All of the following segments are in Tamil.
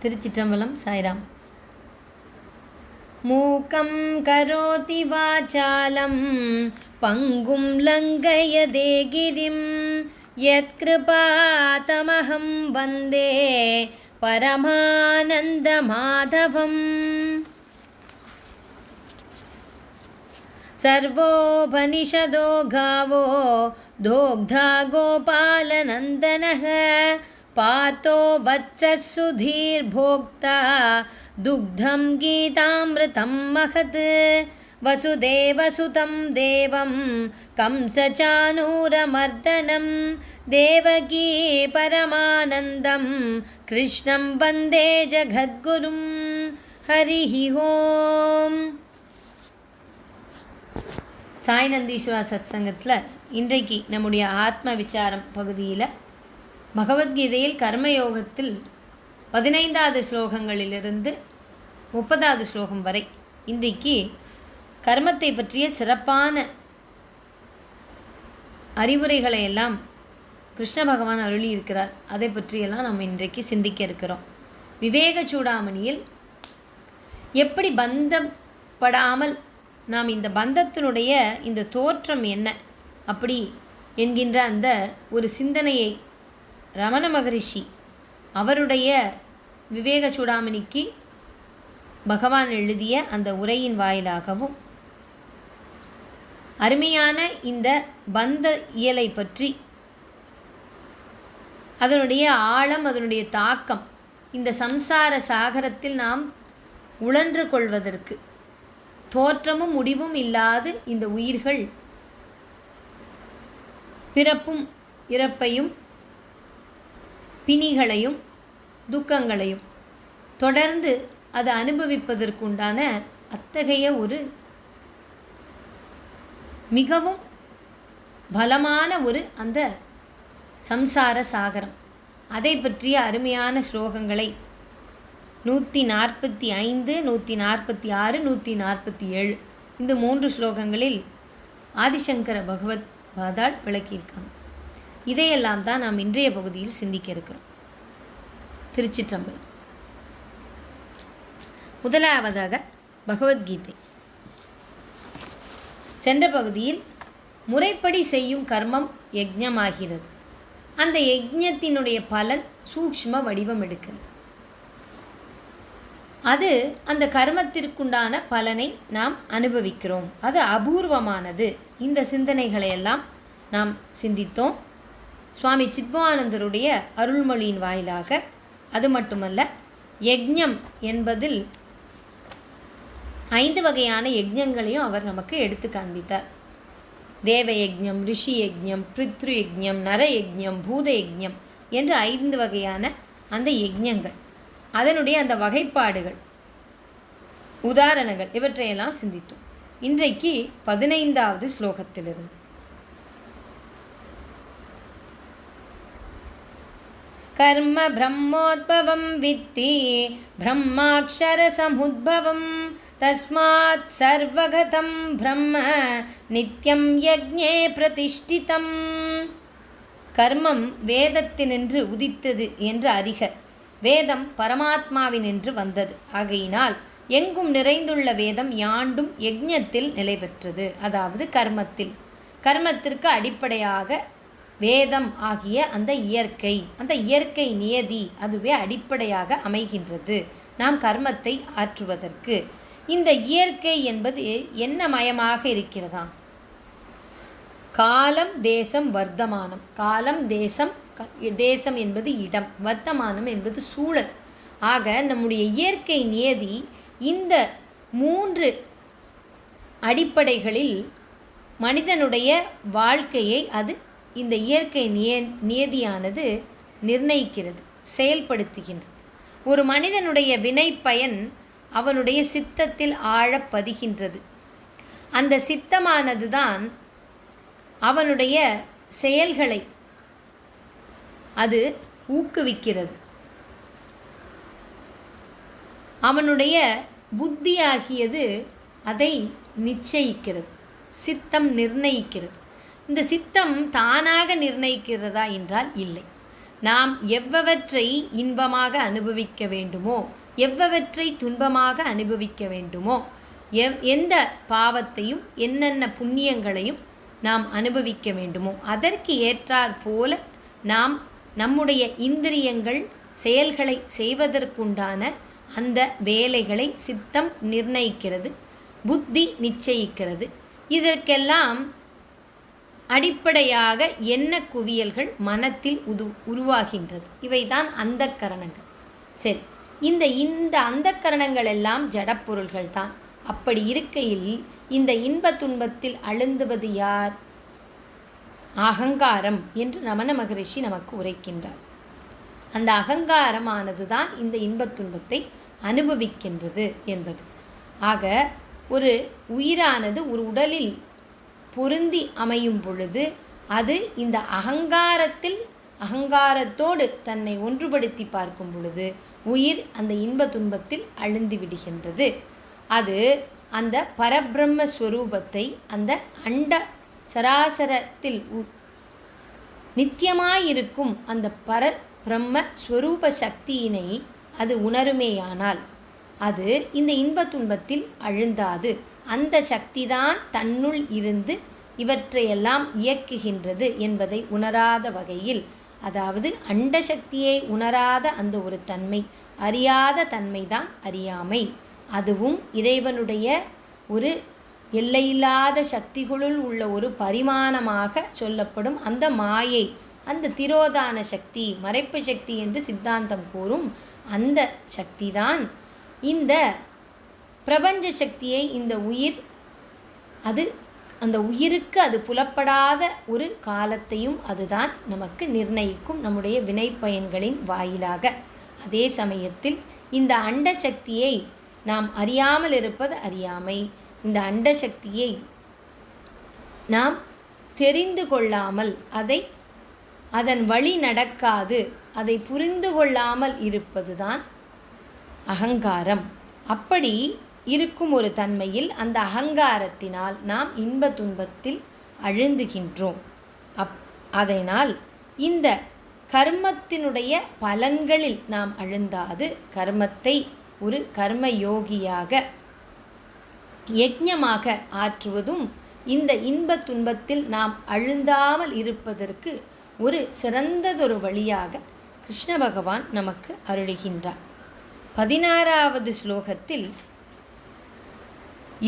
திருச்சிற்றம்பலம். சாய்ராம். மூகம் கரோதி வாசாலம் பங்கும் லங்கயதே கிரிம் யத்கிருபாதமஹம் வந்தே பரமானந்த மாதவம். சர்வோபனிஷதோ காவோ தோக்தா கோபாலநந்தனஹ பார்த்தோ வத்சः சுதீர்போக்தா துக்தம் கீதாமிருதம் மஹத். வசுதேவசுதம் தேவம் கம்சசானூரமர்தனம் தேவகீ பரமானந்தம் கிருஷ்ணம் வந்தே ஜகத்குரும். ஹரிஹி ஓம். சாய் நந்தீஸ்வரா சத் சங்கத்தில் இன்றைக்கு நம்முடைய ஆத்ம விசாரம் பகுதியில் பகவத்கீதையில் கர்மயோகத்தில் 15வது ஸ்லோகங்களிலிருந்து 30வது ஸ்லோகம் வரை இன்றைக்கு கர்மத்தை பற்றிய சிறப்பான அறிவுரைகளை எல்லாம் கிருஷ்ண பகவான் அருளி இருக்கிறார். அதை பற்றியெல்லாம் நம்ம இன்றைக்கு சிந்திக்க இருக்கிறோம். விவேக சூடாமணியில் எப்படி பந்தப்படாமல் நாம் இந்த பந்தத்தினுடைய இந்த தோற்றம் என்ன அப்படி என்கின்ற அந்த ஒரு சிந்தனையை ரமண மகரிஷி அவருடைய விவேக சூடாமணிக்கு பகவான் எழுதிய அந்த உரையின் வாயிலாகவும் அருமையான இந்த பந்த இயலை பற்றி அதனுடைய ஆழம், அதனுடைய தாக்கம், இந்த சம்சார சாகரத்தில் நாம் உழன்று கொள்வதற்கு தோற்றமும் முடிவும் இல்லாது இந்த உயிர்கள் பிறப்பும் இறப்பையும் பிணிகளையும் துக்கங்களையும் தொடர்ந்து அதை அனுபவிப்பதற்குண்டான அத்தகைய ஒரு மிகவும் பலமான ஒரு அந்த சம்சார சாகரம், அதை பற்றிய அருமையான ஸ்லோகங்களை 145, 146, 147 இந்த 3 ஸ்லோகங்களில் ஆதிசங்கர பகவத் பாதாள் விளக்கியிருக்காங்க. இதையெல்லாம் தான் நாம் இன்றைய பகுதியில் சிந்திக்க இருக்கிறோம். திருச்சிற்றம்பலம். முதலாவதாக பகவத்கீதை. சென்ற பகுதியில் முறைப்படி செய்யும் கர்மம் யஜ்ஞமாகிறது. அந்த யஜ்ஞத்தினுடைய பலன் சூக்ஷ்ம வடிவம் எடுக்கிறது. அது அந்த கர்மத்திற்குண்டான பலனை நாம் அனுபவிக்கிறோம். அது அபூர்வமானது. இந்த சிந்தனைகளையெல்லாம் நாம் சிந்தித்தோம். சுவாமி சித்பவானந்தருடைய அருள்மொழியின் வாயிலாக. அது மட்டுமல்ல, யஜ்ஞம் என்பதில் 5 வகையான யஜ்ஞங்களையும் அவர் நமக்கு எடுத்து காண்பித்தார். தேவ யஜ்ஞம், ரிஷி யஜ்ஞம், பித்ரு யஜ்ஞம், நர யஜ்ஞம், பூத யஜ்ஞம் என்று 5 வகையான அந்த யஜ்ஞங்கள், அதனுடைய அந்த வகைப்பாடுகள், உதாரணங்கள் இவற்றையெல்லாம் சிந்தித்தோம். இன்றைக்கு 15வது ஸ்லோகத்திலிருந்து கர்ம பிரம்மோத்பவம் வித்தி பிரம்மாக்ஷர சமுத்பவம் தஸ்மாத் சர்வகதம் பிரம்ம நித்யம் யஜ்ஞே பிரதிஷ்டிதம். கர்மம் வேதத்தினின்று உதித்தது என்று அறிக. வேதம் பரமாத்மாவினின்று வந்தது. ஆகையினால் எங்கும் நிறைந்துள்ள வேதம் யாண்டும் யஜ்ஞத்தில் நிலை பெற்றது. அதாவது கர்மத்தில். கர்மத்திற்கு அடிப்படையாக வேதம் ஆகிய அந்த இயற்கை நியதி அதுவே அடிப்படையாக அமைகின்றது நாம் கர்மத்தை ஆற்றுவதற்கு. இந்த இயற்கை என்பது என்ன மயமாக இருக்கிறதா? காலம், தேசம், வர்த்தமானம். காலம், தேசம், தேசம் என்பது இடம், வர்த்தமானம் என்பது சூழல். ஆக நம்முடைய இயற்கை நியதி இந்த 3 அடிப்படைகளில் மனிதனுடைய வாழ்க்கையை அது இந்த இயற்கை நியதியானது நிர்ணயிக்கிறது, செயல்படுத்துகின்றது. ஒரு மனிதனுடைய வினை பயன் அவனுடைய சித்தத்தில் ஆழப் பதிகின்றது. அந்த சித்தமானது தான் அவனுடைய செயல்களை அது ஊக்குவிக்கிறது. அவனுடைய புத்தியாகியது அதை நிச்சயிக்கிறது, சித்தம் நிர்ணயிக்கிறது. இந்த சித்தம் தானாக நிர்ணயிக்கிறதா என்றால் இல்லை. நாம் எவ்வவற்றை இன்பமாக அனுபவிக்க வேண்டுமோ, எவ்வவற்றை துன்பமாக அனுபவிக்க வேண்டுமோ, எந்த பாவத்தையும் என்னென்ன புண்ணியங்களையும் நாம் அனுபவிக்க வேண்டுமோ அதற்கு ஏற்றாற் போல நாம் நம்முடைய இந்திரியங்கள் செயல்களை செய்வதற்குண்டான அந்த வேலைகளை சித்தம் நிர்ணயிக்கிறது, புத்தி நிச்சயிக்கிறது. இதற்கெல்லாம் அடிப்படையாக எண்ண குவியல்கள் மனத்தில் உருவாகின்றது. இவைதான் அந்தக்கரணங்கள். சரி, இந்த அந்தக்கரணங்கள் எல்லாம் ஜடப்பொருள்கள் தான். அப்படி இருக்கையில் இந்த இன்ப துன்பத்தில் அழுந்துவது யார்? அகங்காரம் என்று ரமண மகரிஷி நமக்கு உரைக்கின்றார். அந்த அகங்காரமானது தான் இந்த இன்பத் துன்பத்தை அனுபவிக்கின்றது என்பது. ஆக ஒரு உயிரானது ஒரு உடலில் பொருந்தி அமையும் பொழுது அது இந்த அகங்காரத்தோடு தன்னை ஒன்றுபடுத்தி பார்க்கும் பொழுது உயிர் அந்த இன்ப துன்பத்தில் அழுந்தி விடுகின்றது. அது அந்த பரபிரம்மஸ்வரூபத்தை, அந்த அண்ட சராசரத்தில் நித்தியமாயிருக்கும் அந்த பரபிரம்ம ஸ்வரூப சக்தியினை அது உணருமேயானால் அது இந்த இன்ப துன்பத்தில் அழுந்தாது. அந்த சக்திதான் தன்னுள் இருந்து இவற்றையெல்லாம் இயக்குகின்றது என்பதை உணராத வகையில், அதாவது அண்ட சக்தியை உணராத அந்த ஒரு தன்மை, அறியாத தன்மைதான் அறியாமை. அதுவும் இறைவனுடைய ஒரு எல்லையில்லாத சக்திகளுள் உள்ள ஒரு பரிமாணமாக சொல்லப்படும் அந்த மாயை, அந்த திரோதான சக்தி, மறைப்பு சக்தி என்று சித்தாந்தம் கூறும் அந்த சக்திதான் இந்த பிரபஞ்ச சக்தியை இந்த உயிர் அந்த உயிருக்கு அது புலப்படாத ஒரு காலத்தையும் அதுதான் நமக்கு நிர்ணயிக்கும் நம்முடைய வினை பயன்களின் வாயிலாக. அதே சமயத்தில் இந்த அண்ட சக்தியை நாம் அறியாமல் இருப்பது அறியாமை. இந்த அண்ட சக்தியை நாம் தெரிந்து கொள்ளாமல், அதன் வழி நடக்காது, அதை புரிந்து கொள்ளாமல் இருப்பதுதான் அகங்காரம். அப்படி இருக்கும் ஒரு தன்மையில் அந்த அகங்காரத்தினால் நாம் இன்ப துன்பத்தில் அழுந்துகின்றோம். அதனால் இந்த கர்மத்தினுடைய பலன்களில் நாம் அழுந்தாது, கர்மத்தை ஒரு கர்மயோகியாக யஜ்ஞமாக ஆற்றுவதும் இந்த இன்ப துன்பத்தில் நாம் அழுந்தாமல் இருப்பதற்கு ஒரு சிறந்ததொரு வழியாக கிருஷ்ண பகவான் நமக்கு அருளுகின்றார். 16வது ஸ்லோகத்தில்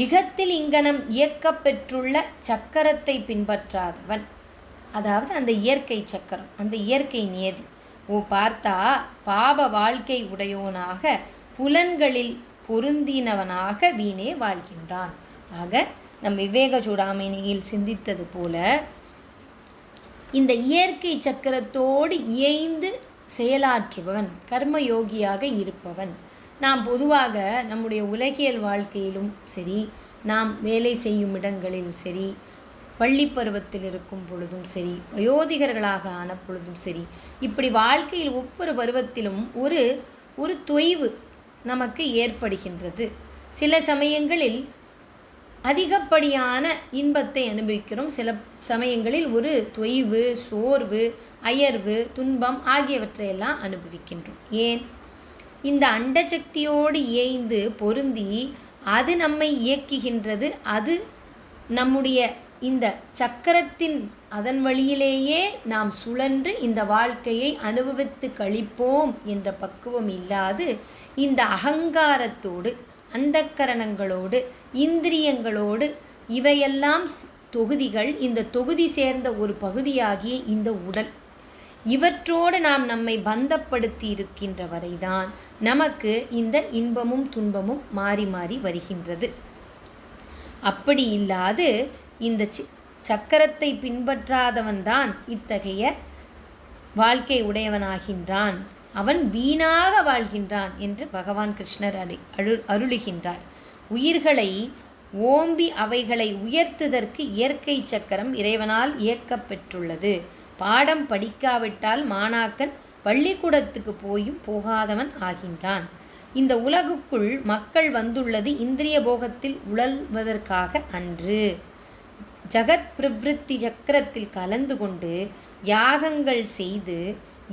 இகத்தில் இங்கனம் இயக்கப்பெற்றுள்ள சக்கரத்தை பின்பற்றாதவன், அதாவது அந்த இயற்கை சக்கரம், அந்த இயற்கை நியதி, பார்த்தா பாப வாழ்க்கை உடையோனாக புலன்களில் பொருந்தினவனாக வீணே வாழ்கின்றான். ஆக நம் விவேக சூடாமணியில் சிந்தித்தது போல இந்த இயற்கை சக்கரத்தோடு இயைந்து செயலாற்றுபவன், கர்மயோகியாக இருப்பவன். நாம் பொதுவாக நம்முடைய உலகியல் வாழ்க்கையிலும் சரி, நாம் வேலை செய்யும் இடங்களில் சரி, பள்ளி பருவத்தில் இருக்கும் பொழுதும் சரி, வயோதிகர்களாக ஆன பொழுதும் சரி, இப்படி வாழ்க்கையில் ஒவ்வொரு பருவத்திலும் ஒரு தொய்வு நமக்கு ஏற்படுகின்றது. சில சமயங்களில் அதிகப்படியான இன்பத்தை அனுபவிக்கிறோம், சில சமயங்களில் ஒரு தொய்வு, சோர்வு, அயர்வு, துன்பம் ஆகியவற்றையெல்லாம் அனுபவிக்கின்றோம். ஏன்? இந்த அண்டசக்தியோடு இயைந்து பொருந்தி அது நம்மை இயக்குகின்றது. அது நம்முடைய இந்த சக்கரத்தின் அதன் வழியிலேயே நாம் சுழன்று இந்த வாழ்க்கையை அனுபவித்து கழிப்போம் என்ற பக்குவம் இல்லாது இந்த அகங்காரத்தோடு, அந்தக்கரணங்களோடு, இந்திரியங்களோடு, இவையெல்லாம் தொகுதிகள், இந்த தொகுதி சேர்ந்த ஒரு பகுதியாகிய இந்த உடல், இவற்றோடு நாம் நம்மை பந்தப்படுத்தி இருக்கின்ற வரைதான் நமக்கு இந்த இன்பமும் துன்பமும் மாறி மாறி வருகின்றது. அப்படி இல்லாது இந்த சக்கரத்தை பின்பற்றாதவன்தான் இத்தகைய வாழ்க்கை உடையவனாகின்றான், அவன் வீணாக வாழ்கின்றான் என்று பகவான் கிருஷ்ணர் அருளுகின்றார். உயிர்களை ஓம்பி அவைகளை உயர்த்துதற்கு இயற்கை சக்கரம் இறைவனால் இயக்கப்பெற்றுள்ளது. பாடம் படிக்காவிட்டால் மாணாக்கன் பள்ளிக்கூடத்துக்கு போயும் போகாதவன் ஆகின்றான். இந்த உலகுக்குள் மக்கள் வந்துள்ளது இந்திரிய போகத்தில் உழல்வதற்காக அன்று. ஜகத் பிரவிருத்தி சக்கரத்தில் கலந்து கொண்டு யாகங்கள் செய்து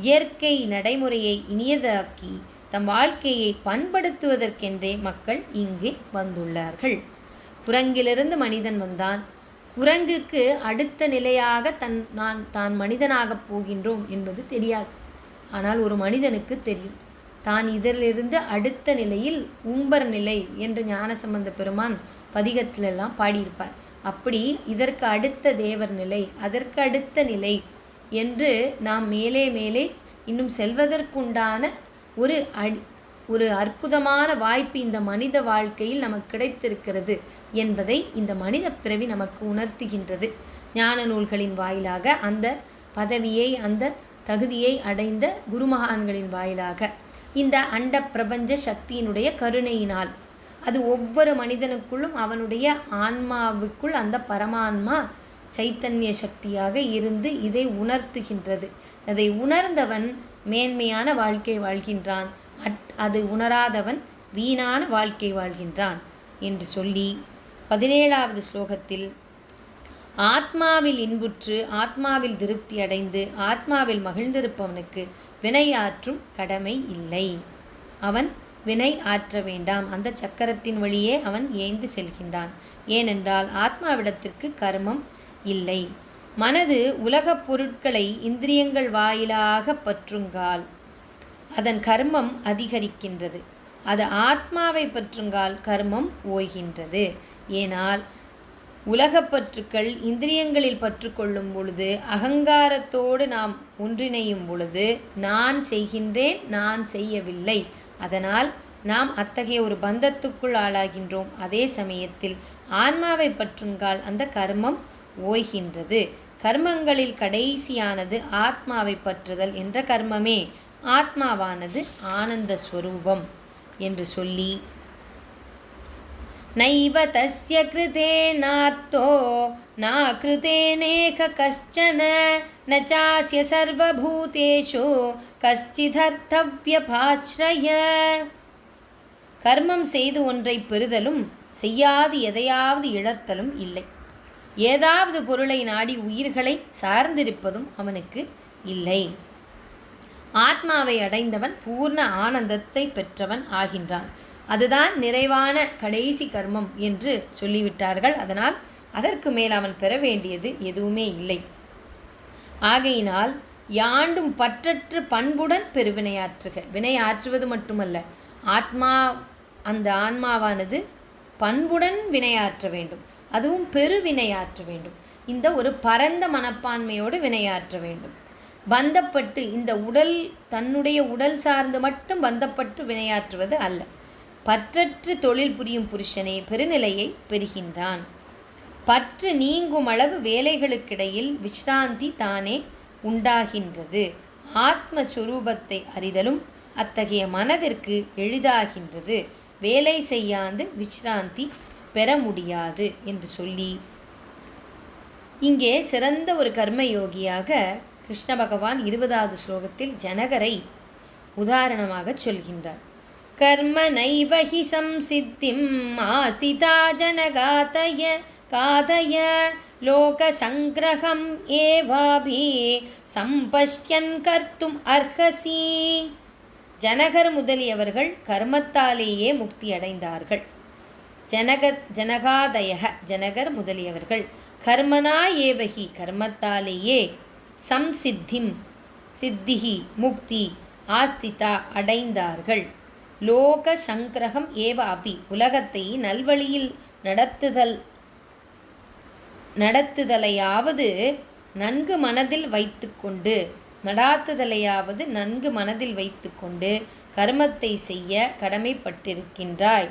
இயற்கை நடைமுறையை இனியதாக்கி தம் வாழ்க்கையை பண்படுத்துவதற்கென்றே மக்கள் இங்கே வந்துள்ளார்கள். குரங்கிலிருந்து மனிதன் வந்தான். குரங்குக்கு அடுத்த நிலையாக தான் மனிதனாகப் போகின்றோம் என்பது தெரியாது. ஆனால் ஒரு மனிதனுக்கு தெரியும், தான் இதிலிருந்து அடுத்த நிலையில் உம்பர் நிலை என்று ஞானசம்பந்த பெருமான் பதிகத்திலெல்லாம் பாடியிருப்பார். அப்படி இதற்கு அடுத்த தேவர் நிலை, அதற்கு அடுத்த நிலை என்று நாம் மேலே மேலே இன்னும் செல்வதற்குண்டான ஒரு அற்புதமான வாய்ப்பு இந்த மனித வாழ்க்கையில் நமக்கு கிடைத்திருக்கிறது என்பதை இந்த மனித பிறவி நமக்கு உணர்த்துகின்றது. ஞான நூல்களின் வாயிலாக அந்த பதவியை, அந்த தகுதியை அடைந்த குருமகான்களின் வாயிலாக, இந்த அண்ட பிரபஞ்ச சக்தியினுடைய கருணையினால், அது ஒவ்வொரு மனிதனுக்குள்ளும் அவனுடைய ஆன்மாவுக்குள் அந்த பரமான்மா சைத்தன்ய சக்தியாக இருந்து இதை உணர்த்துகின்றது. அதை உணர்ந்தவன் மேன்மையான வாழ்க்கை வாழ்கின்றான், அது உணராதவன் வீணான வாழ்க்கை வாழ்கின்றான் என்று சொல்லி 17வது ஸ்லோகத்தில் ஆத்மாவில் இன்புற்று ஆத்மாவில் திருப்தி அடைந்து ஆத்மாவில் மகிழ்ந்திருப்பவனுக்கு வினையாற்றும் கடமை இல்லை. அவன் வினை ஆற்ற வேண்டாம். அந்த சக்கரத்தின் வழியே அவன் ஏய்ந்து செல்கின்றான். ஏனென்றால் ஆத்மாவிடத்திற்கு கர்மம் இல்லை. மனது உலகப் பொருட்களை இந்திரியங்கள் வாயிலாக பற்றுங்கால் அதன் கர்மம் அதிகரிக்கின்றது. அது ஆத்மாவை பற்றுங்கால் கர்மம் ஓய்கின்றது. ஏனால் உலகப்பற்றுக்கள் இந்திரியங்களில் பற்று கொள்ளும் பொழுது, அகங்காரத்தோடு நாம் ஒன்றிணையும் பொழுது, நான் செய்கின்றேன், நான் செய்யவில்லை, அதனால் நாம் அத்தகைய ஒரு பந்தத்துக்குள் ஆளாகின்றோம். அதே சமயத்தில் ஆன்மாவை பற்றுங்கால் அந்த கர்மம் ஓய்கின்றது. கர்மங்களில் கடைசியானது ஆத்மாவை பற்றுதல் என்ற கர்மமே. ஆத்மாவானது ஆனந்த ஸ்வரூபம் என்று சொல்லி, நைவ தஸ்ய கிருதேனார்த்தோ நா கிருதேனேக கஷ்சன ந சாஸ்ய சர்வபூதேஷு கஷ்சிதர்த்தவ்யபாஸ்ரய. கர்மம் செய்து ஒன்றை பெறுதலும் செய்யாது எதையாவது இழத்தலும் இல்லை. ஏதாவது பொருளை நாடி உயிர்களை சார்ந்திருப்பதும் அவனுக்கு இல்லை. ஆத்மாவை அடைந்தவன் பூர்ண ஆனந்தத்தை பெற்றவன் ஆகின்றான். அதுதான் நிறைவான கடைசி கர்மம் என்று சொல்லிவிட்டார்கள். அதனால் அதற்கு மேல் அவன் பெற வேண்டியது எதுவுமே இல்லை. ஆகையினால் யாண்டும் பற்றற்று பண்புடன் பெருவினையாற்றுக. வினையாற்றுவது மட்டுமல்ல, அந்த ஆன்மாவானது பண்புடன் வினையாற்ற வேண்டும். அதுவும் பெருவினையாற்ற வேண்டும். இந்த ஒரு பரந்த மனப்பான்மையோடு வினையாற்ற வேண்டும். பந்தப்பட்டு இந்த தன்னுடைய உடல் சார்ந்து மட்டும் பந்தப்பட்டு வினையாற்றுவது அல்ல. பற்றற்று தொழில் புரியும் புருஷனே பெருநிலையை பெறுகின்றான். பற்று நீங்கும் அளவு வேலைகளுக்கிடையில் விஸ்ராந்தி தானே உண்டாகின்றது. ஆத்மஸ்வரூபத்தை அறிதலும் அத்தகைய மனதிற்கு எளிதாகின்றது. வேலை செய்யாது விஸ்ராந்தி பெற முடியாது என்று சொல்லி, இங்கே சிறந்த ஒரு கர்மயோகியாக கிருஷ்ண பகவான் 20வது ஸ்லோகத்தில் ஜனகரை உதாரணமாக சொல்கின்றார். கர்ம நைவஹி சம்சித்திம் ஆஸ்திதா ஜனகாதய காதய லோக சங்கிரகம் ஏவாபி சம்பஷ்யன் கர்த்தும் அர்ஹசி. ஜனகர் முதலியவர்கள் கர்மத்தாலேயே முக்தி அடைந்தார்கள். ஜனகர் முதலியவர்கள் கர்மனா ஏவகி கர்மத்தாலேயே சித்திகி முக்தி ஆஸ்திதா அடைந்தார்கள். லோக சங்கிரகம் ஏவ அபி உலகத்தை நல்வழியில் நடத்துதலையாவது நன்கு மனதில் வைத்துக்கொண்டு கர்மத்தை செய்ய கடமைப்பட்டிருக்கின்றாய்.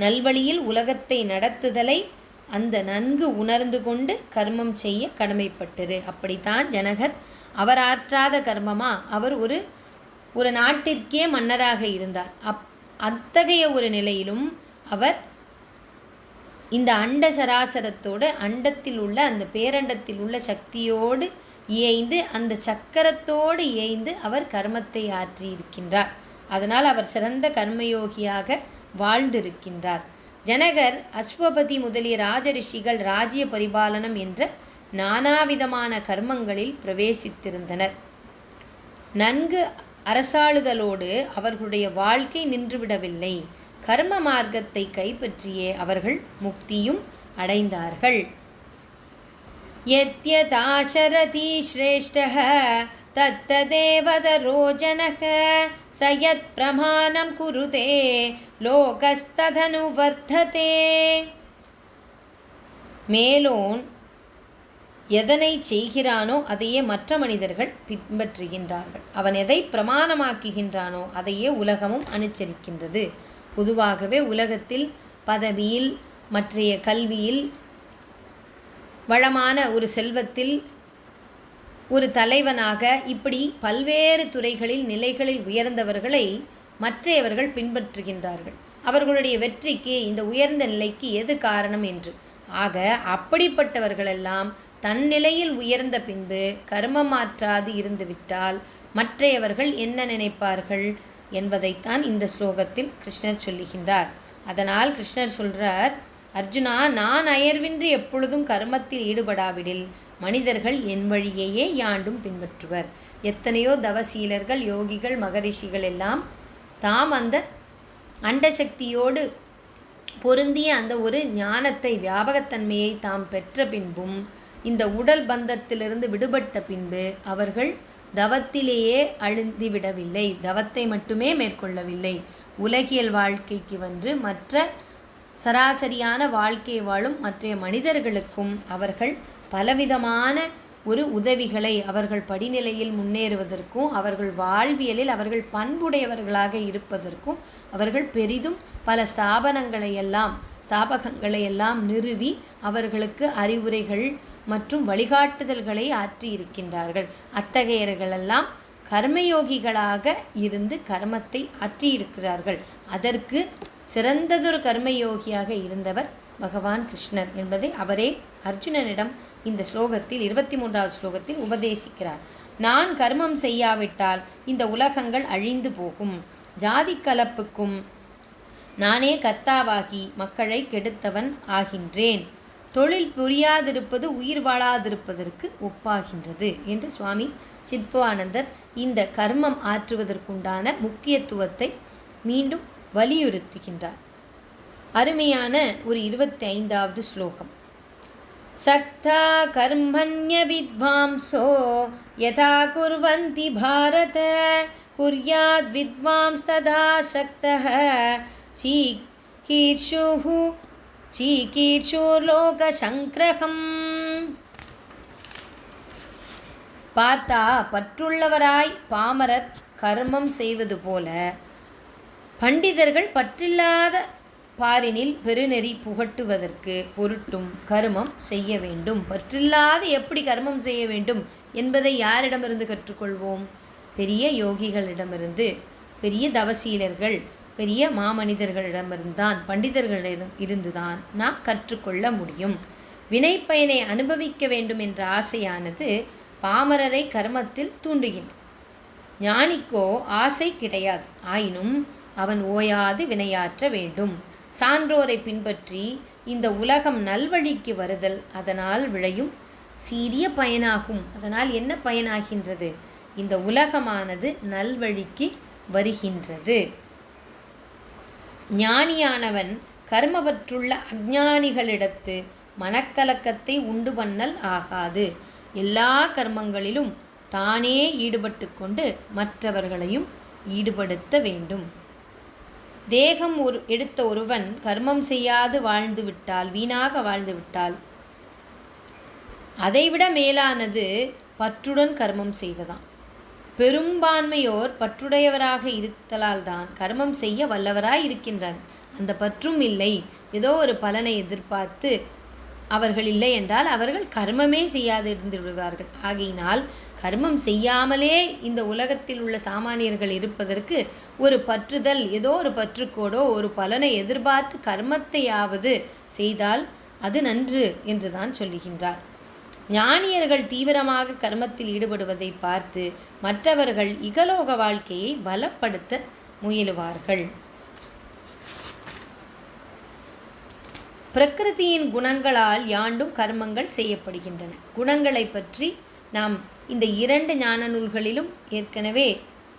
நல்வழியில் உலகத்தை நடத்துதலை அந்த நன்கு உணர்ந்து கொண்டு கர்மம் செய்ய கடமைப்பட்டிரு. அப்படித்தான் ஜனகர். அவர் ஆற்றாத கர்மமா? அவர் ஒரு நாட்டிற்கே மன்னராக இருந்தார். அத்தகைய ஒரு நிலையிலும் அவர் இந்த அண்ட சராசரத்தோடு, அண்டத்தில் உள்ள அந்த பேரண்டத்தில் உள்ள சக்தியோடு இயைந்து, அந்த சக்கரத்தோடு இயைந்து அவர் கர்மத்தை ஆற்றியிருக்கின்றார். அதனால் அவர் சிறந்த கர்மயோகியாக வாழ்ந்திருக்கின்றார். ஜனகர் அஸ்வபதி முதலிய ராஜரிஷிகள் ராஜ்ய பரிபாலனம் என்ற நானாவிதமான கர்மங்களில் பிரவேசித்திருந்தனர். நன்கு அரசாளுதலோடு அவர்களுடைய வாழ்க்கை நின்றுவிடவில்லை. கர்ம மார்க்கத்தை கைப்பற்றியே அவர்கள் முக்தியும் அடைந்தார்கள். யத்யதாசரதி ஸ்ரேஷ்டஹ தத்ததேவதரோ ஜனஹ சயத் பிரமாணம் குருதே லோகஸ்ததனு வர்த்ததே. மேலோன் எதனை செய்கிறானோ அதையே மற்ற மனிதர்கள் பின்பற்றுகின்றார்கள். அவன் எதை பிரமாணமாக்குகின்றானோ அதையே உலகமும் அனுசரிக்கின்றது. பொதுவாகவே உலகத்தில் பதவியில், மற்றைய கல்வியில், வளமான ஒரு செல்வத்தில், ஒரு தலைவனாக, இப்படி பல்வேறு துறைகளில் நிலைகளில் உயர்ந்தவர்களை மற்றையவர்கள் பின்பற்றுகின்றார்கள். அவர்களுடைய வெற்றிக்கு, இந்த உயர்ந்த நிலைக்கு எது காரணம் என்று. ஆக அப்படிப்பட்டவர்களெல்லாம் தன் நிலையில் உயர்ந்த பின்பு கர்மமாற்றாது இருந்துவிட்டால் மற்றையவர்கள் என்ன நினைப்பார்கள் என்பதைத்தான் இந்த ஸ்லோகத்தில் கிருஷ்ணர் சொல்லுகின்றார். அதனால் கிருஷ்ணர் சொல்கிறார், அர்ஜுனா, நான் அயர்வின்றி எப்பொழுதும் கர்மத்தில் ஈடுபடாவிடில் மனிதர்கள் என் வழியையே யாண்டும் பின்பற்றுவர். எத்தனையோ தவசீலர்கள், யோகிகள், மகரிஷிகள் எல்லாம் தாம் அந்த அண்டசக்தியோடு பொருந்திய அந்த ஒரு ஞானத்தை, வியாபகத்தன்மையை தாம் பெற்ற பின்பும், இந்த உடல் பந்தத்திலிருந்து விடுபட்ட பின்பு அவர்கள் தவத்திலேயே அழுந்திவிடவில்லை, தவத்தை மட்டுமே மேற்கொள்ளவில்லை. உலகியல் வாழ்க்கைக்கு வந்து மற்ற சராசரியான வாழ்க்கை வாழும் மற்ற மனிதர்களுக்கும் அவர்கள் பலவிதமான ஒரு உதவிகளை, அவர்கள் படிநிலையில் முன்னேறுவதற்கும், அவர்கள் வாழ்வியலில் அவர்கள் பண்புடையவர்களாக இருப்பதற்கும் அவர்கள் பெரிதும் பல ஸ்தாபகங்களையெல்லாம் நிறுவி அவர்களுக்கு அறிவுரைகள் மற்றும் வழிகாட்டுதல்களை ஆற்றியிருக்கின்றார்கள். அத்தகையர்களெல்லாம் கர்மயோகிகளாக இருந்து கர்மத்தை ஆற்றியிருக்கிறார்கள். அதற்கு சிறந்ததொரு கர்மயோகியாக இருந்தவர் பகவான் கிருஷ்ணர் என்பதை அவரே அர்ஜுனனிடம் இந்த ஸ்லோகத்தில் 23வது ஸ்லோகத்தில் உபதேசிக்கிறார். நான் கர்மம் செய்யாவிட்டால் இந்த உலகங்கள் அழிந்து போகும். ஜாதி கலப்புக்கும் நானே கர்த்தாவாகி மக்களை கெடுத்தவன் ஆகின்றேன். தொழில் புரியாதிருப்பது உயிர் வாழாதிருப்பதற்கு ஒப்பாகின்றது என்று சுவாமி சித்பவானந்தர் இந்த கர்மம் ஆற்றுவதற்குண்டான முக்கியத்துவத்தை மீண்டும் வலியுறுத்துகின்றார். அருமையான ஒரு 25வது ஸ்லோகம். சக்தா கர்மண்ய வித்வாம்சோ யதா குர்வந்தி பாரத குர்யாத் வித்வாம்ஸ் ததா சக்தஹ சீகீர்ஷுர்லோக சங்கிரகம். பார்த்தா பற்றுள்ளவராய் பாமரர் கர்மம் செய்வது போல பண்டிதர்கள் பற்றில்லாத பாரினில் பெருநெறி புகட்டுவதற்கு பொருட்டும் கர்மம் செய்ய வேண்டும். பற்றில்லாத எப்படி கர்மம் செய்ய வேண்டும் என்பதை யாரிடமிருந்து கற்றுக்கொள்வோம்? பெரிய யோகிகளிடமிருந்து, பெரிய தவசீலர்கள், பெரிய மாமனிதர்களிடமிருந்தான், பண்டிதர்களிடம் இருந்துதான் நாம் கற்றுக்கொள்ள முடியும். வினைப்பயனை அனுபவிக்க வேண்டும் என்ற ஆசையானது பாமரரை கர்மத்தில் தூண்டுகின்றது. ஞானிக்கோ ஆசை கிடையாது. ஆயினும் அவன் ஓயாது வினையாற்ற வேண்டும். சான்றோரை பின்பற்றி இந்த உலகம் நல்வழிக்கு வருதல் அதனால் விளையும் சீரிய பயனாகும். அதனால் என்ன பயனாகின்றது? இந்த உலகமானது நல்வழிக்கு வருகின்றது. ஞானியானவன் கர்மபற்றுள்ள அஞ்ஞானிகளிடத்து மனக்கலக்கத்தை உண்டு பண்ணல் ஆகாது. எல்லா கர்மங்களிலும் தானே ஈடுபட்டு கொண்டு மற்றவர்களையும் ஈடுபடுத்த வேண்டும். தேகம் எடுத்த ஒருவன் கர்மம் செய்யாது வாழ்ந்து விட்டால், வீணாக வாழ்ந்து விட்டால், அதைவிட மேலானது பற்றுடன் கர்மம் செய்வதாம். பெரும்பான்மையோர் பற்றுடையவராக இருத்தலால் தான் கர்மம் செய்ய வல்லவராய் இருக்கின்றனர். அந்த பற்றும் இல்லை, ஏதோ ஒரு பலனை எதிர்பார்த்து அவர்கள் இல்லை என்றால் அவர்கள் கர்மமே செய்யாது இருந்து விடுவார்கள். ஆகையினால் கர்மம் செய்யாமலே இந்த உலகத்தில் உள்ள சாமானியர்கள் இருப்பதற்கு ஒரு பற்றுதல், ஏதோ ஒரு பற்றுக்கோடோ ஒரு பலனை எதிர்பார்த்து கர்மத்தையாவது செய்தால் அது நன்று என்றுதான் சொல்லுகின்றார். ஞானியர்கள் தீவிரமாக கர்மத்தில் ஈடுபடுவதை பார்த்து மற்றவர்கள் இகலோக வாழ்க்கையை பலப்படுத்த முயலுவார்கள். பிரகிருதியின் குணங்களால் யாண்டும் கர்மங்கள் செய்யப்படுகின்றன. குணங்களை பற்றி நாம் இந்த 2 ஞான நூல்களிலும் ஏற்கனவே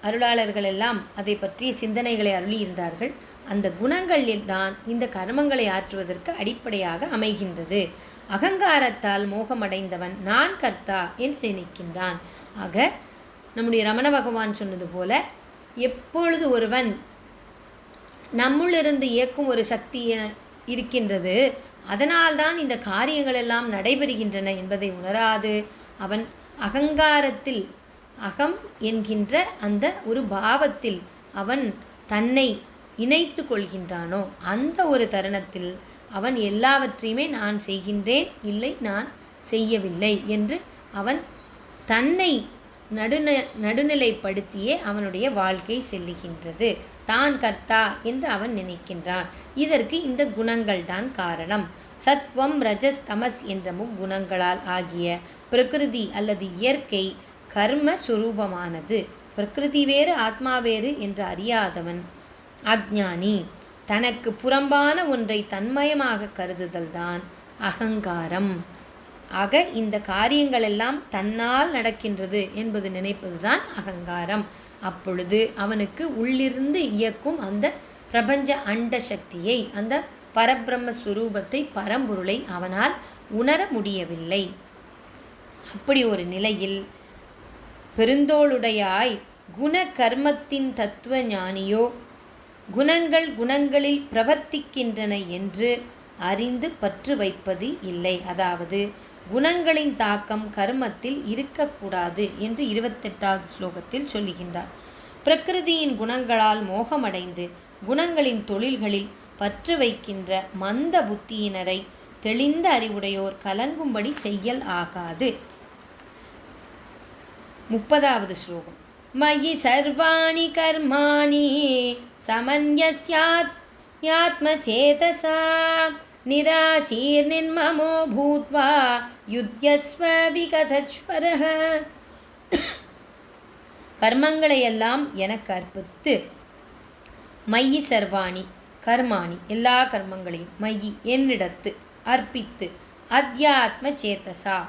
அருளாளர்கள் எல்லாம் அதை பற்றிய சிந்தனைகளை அருளியிருந்தார்கள். அந்த குணங்களில் தான் இந்த கர்மங்களை ஆற்றுவதற்கு அடிப்படையாக அமைகின்றது. அகங்காரத்தால் மோகமடைந்தவன் நான் கர்த்தா என்று நினைக்கின்றான். ஆக நம்முடைய ரமண பகவான் சொன்னது போல, எப்பொழுது ஒருவன் நம்முள்ளிருந்து இயக்கும் ஒரு சக்தி இருக்கின்றது, அதனால்தான் இந்த காரியங்கள் எல்லாம் நடைபெறுகின்றன என்பதை உணராது அவன் அகங்காரத்தில், அகம் என்கின்ற அந்த ஒரு பாவத்தில் அவன் தன்னை இணைத்து கொள்கின்றானோ, அந்த ஒரு தருணத்தில் அவன் எல்லாவற்றையுமே நான் செய்கின்றேன், இல்லை நான் செய்யவில்லை என்று அவன் தன்னை நடுநிலைப்படுத்தியே அவனுடைய வாழ்க்கை செல்லுகின்றது. தான் கர்த்தா என்று அவன் நினைக்கின்றான். இதற்கு இந்த குணங்கள் தான் காரணம். சத்வம், ரஜஸ், தமஸ் என்ற முக்குணங்களால் ஆகிய பிரகிருதி அல்லது இயற்கை கர்ம சுரூபமானது. பிரகிருதி வேறு ஆத்மா வேறு என்று அறியாதவன் அஞ்ஞானி. தனக்கு புறம்பான ஒன்றை தன்மயமாக கருதுதல் தான் அகங்காரம். ஆக இந்த காரியங்களெல்லாம் தன்னால் நடக்கின்றது என்பது நினைப்பது தான் அகங்காரம். அப்பொழுது அவனுக்கு உள்ளிருந்து இயக்கும் அந்த பிரபஞ்ச அண்ட சக்தியை, அந்த பரபிரம்மஸ்வரூபத்தை, பரம்பொருளை அவனால் உணர முடியவில்லை. அப்படி ஒரு நிலையில் பெருந்தோளுடையாய் குண கர்மத்தின் தத்துவ ஞானியோ குணங்கள் குணங்களில் பிரவர்த்திக்கின்றன என்று அறிந்து பற்று வைப்பது இல்லை. அதாவது குணங்களின் தாக்கம் கர்மத்தில் இருக்கக்கூடாது என்று 28வது ஸ்லோகத்தில் சொல்லுகின்றார். பிரகிருதியின் குணங்களால் மோகமடைந்து குணங்களின் தொழில்களில் பற்று வைக்கின்ற மந்த புத்தியினரை தெளிந்த அறிவுடையோர் கலங்கும்படி செய்யல் ஆகாது. 30வது ஸ்லோகம். மயி சர்வாணி கர்மாணி சமன்யஸ்யாத் யாத்மசேதசா நிராசீர் நிர்மமோ பூத்வா யுத்யஸ்வ விகதச்வரஹ. கர்மங்களையெல்லாம் எனக்கு அர்ப்பித்து, மயி சர்வாணி கர்மாணி எல்லா கர்மங்களையும், மயி என்னிடத்து, அர்ப்பித்து, அத்யாத்ம சேதசா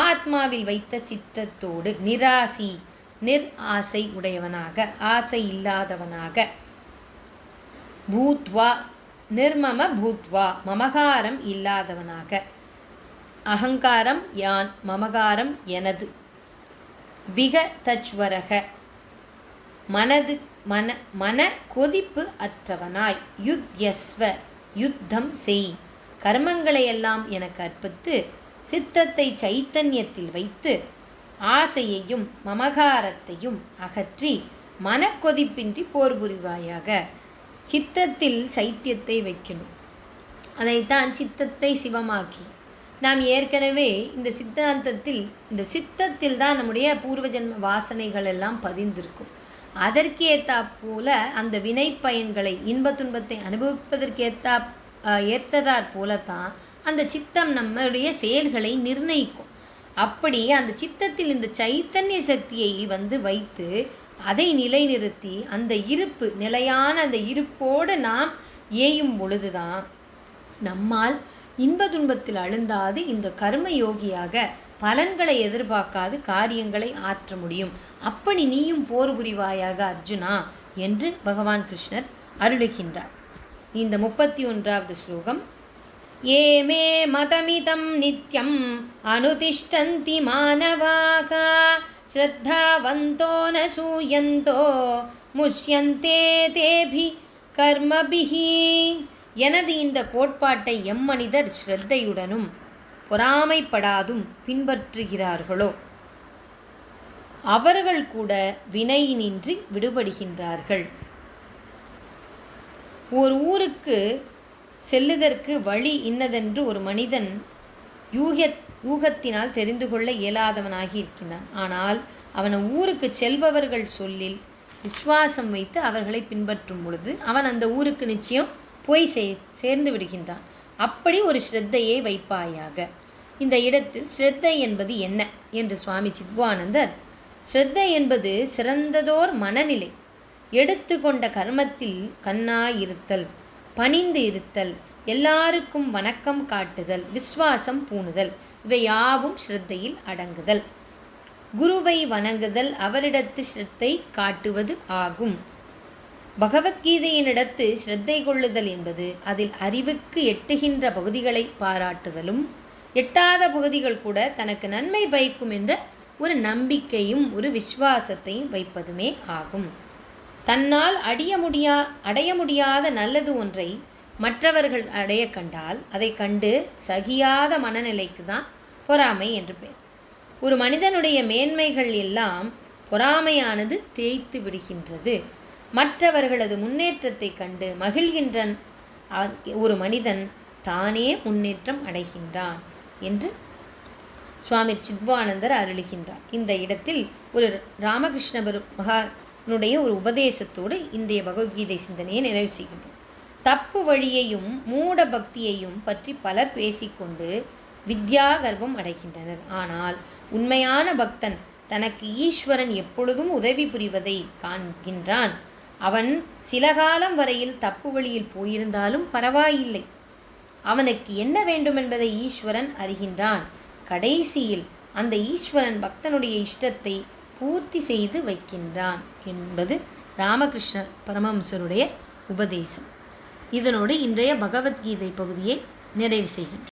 ஆத்மாவில் வைத்த சித்தத்தோடு, நிராசி ஆசை உடையவனாக, ஆசை இல்லாதவனாக, பூத்வா நிர்மம பூத்வா மமகாரம் இல்லாதவனாக, அகங்காரம் யான், மமகாரம் எனது, விகதச்வரக மன கொதிப்பு அற்றவனாய், யுத்யஸ்வ யுத்தம் செய் கர்மங்களையெல்லாம் எனக்கு அர்ப்பித்து சித்தத்தை சைத்தன்யத்தில் வைத்து ஆசையையும் மமகாரத்தையும் அகற்றி மனக்கொதிப்பின்றி போர் புரிவாயாக. சித்தத்தில் சைத்தியத்தை வைக்கணும். அதைத்தான் சித்தத்தை சிவமாக்கி. நாம் ஏற்கனவே இந்த சித்தத்தில் தான் நம்முடைய பூர்வ ஜென்ம வாசனைகள் எல்லாம் பதிந்திருக்கும். அதற்கேற்றாற்போல அந்த வினை பயன்களை, இன்ப துன்பத்தை ஏற்றதாற் போல தான் அந்த சித்தம் நம்முடைய செயல்களை நிர்ணயிக்கும். அப்படி அந்த சித்தத்தில் இந்த சைத்தன்ய சக்தியை வைத்து அதை நிலைநிறுத்தி அந்த இருப்பு, நிலையான அந்த இருப்போடு நாம் ஏயும் பொழுதுதான் நம்மால் இன்ப துன்பத்தில் அழுந்தாது இந்த கர்ம யோகியாக பலன்களை எதிர்பார்க்காது காரியங்களை ஆற்ற முடியும். அப்படி நீயும் போர் புரிவாயாக அர்ஜுனா என்று பகவான் கிருஷ்ணர் அருளுகின்றார். இந்த 31வது ஸ்லோகம். ஏமே மதமிதம் நித்யம் அனுதிஷ்டந்தி மானவாக ஸ்ரத்தாவந்தோ ந சூயந்தோ முஷ்யந்தே தேபி கர்மபிஹி. எனது இந்த கோட்பாட்டை எம்மனிதர் ஸ்ரத்தையுடனும் பொறாமைப்படாதும் பின்பற்றுகிறார்களோ அவர்கள் கூட வினையினின்றி விடுபடுகின்றார்கள். ஒரு ஊருக்கு செல்லுதற்கு வழி இன்னதென்று ஒரு மனிதன் யூகத்தினால் தெரிந்து கொள்ள இயலாதவனாகி இருக்கின்றான். ஆனால் அவன் ஊருக்கு செல்பவர்கள் சொல்லில் விசுவாசம் வைத்து அவர்களை பின்பற்றும் பொழுது அவன் அந்த ஊருக்கு நிச்சயம் போய் சேர்ந்து விடுகின்றான். அப்படி ஒரு ஸ்ரத்தையை வைப்பாயாக. இந்த இடத்தில் ஸ்ரத்தை என்பது என்ன என்று சுவாமி சித்வானந்தர், ஸ்ரத்தை என்பது சிறந்ததோர் மனநிலை, எடுத்துக்கொண்ட கர்மத்தில் கண்ணாயிருத்தல், பணிந்து இருத்தல், எல்லாருக்கும் வணக்கம் காட்டுதல், விஸ்வாசம் பூணுதல், இவை யாவும் ஸ்ரத்தையில் அடங்குதல். குருவை வணங்குதல் அவரிடத்து ஸ்ரத்தை காட்டுவது ஆகும். பகவத்கீதையினிடத்து ஸ்ரத்தை கொள்ளுதல் என்பது அதில் அறிவுக்கு எட்டுகின்ற பகுதிகளை பாராட்டுதலும், எட்டாத பகுதிகள் கூட தனக்கு நன்மை பயக்கும் என்ற ஒரு நம்பிக்கையும் ஒரு விசுவாசத்தையும் வைப்பதுமே ஆகும். தன்னால் அடைய முடியாத நல்லது ஒன்றை மற்றவர்கள் அடைய கண்டால் அதை கண்டு சகியாத மனநிலைக்கு தான் பொறாமை என்று பெயர். ஒரு மனிதனுடைய மேன்மைகள் எல்லாம் பொறாமையானது தேய்த்து விடுகின்றது. மற்றவர்களது முன்னேற்றத்தை கண்டு மகிழ்கின்ற ஒரு மனிதன் தானே முன்னேற்றம் அடைகின்றான் என்று சுவாமி சித்பவானந்தர் அருளுகின்றார். இந்த இடத்தில் ஒரு ராமகிருஷ்ண மகானுடைய ஒரு உபதேசத்தோடு இன்றைய பகவத்கீதை சிந்தனையை நிறைவு செய்கின்றோம். தப்பு வழியையும் மூட பக்தியையும் பற்றி பலர் பேசிக்கொண்டு வித்யா கர்வம் அடைகின்றனர். ஆனால் உண்மையான பக்தன் தனக்கு ஈஸ்வரன் எப்பொழுதும் உதவி புரிவதை காண்கின்றான். அவன் சில காலம் வரையில் தப்பு வழியில் போயிருந்தாலும் பரவாயில்லை, அவனுக்கு என்ன வேண்டும் என்பதை ஈஸ்வரன் அறிகின்றான். கடைசியில் அந்த ஈஸ்வரன் பக்தனுடைய இஷ்டத்தை பூர்த்தி செய்து வைக்கின்றான் என்பது ராமகிருஷ்ண பரமஹம்சருடைய உபதேசம். இதனோடு இன்றைய பகவத்கீதை பகுதியை நிறைவு செய்கின்றோம்.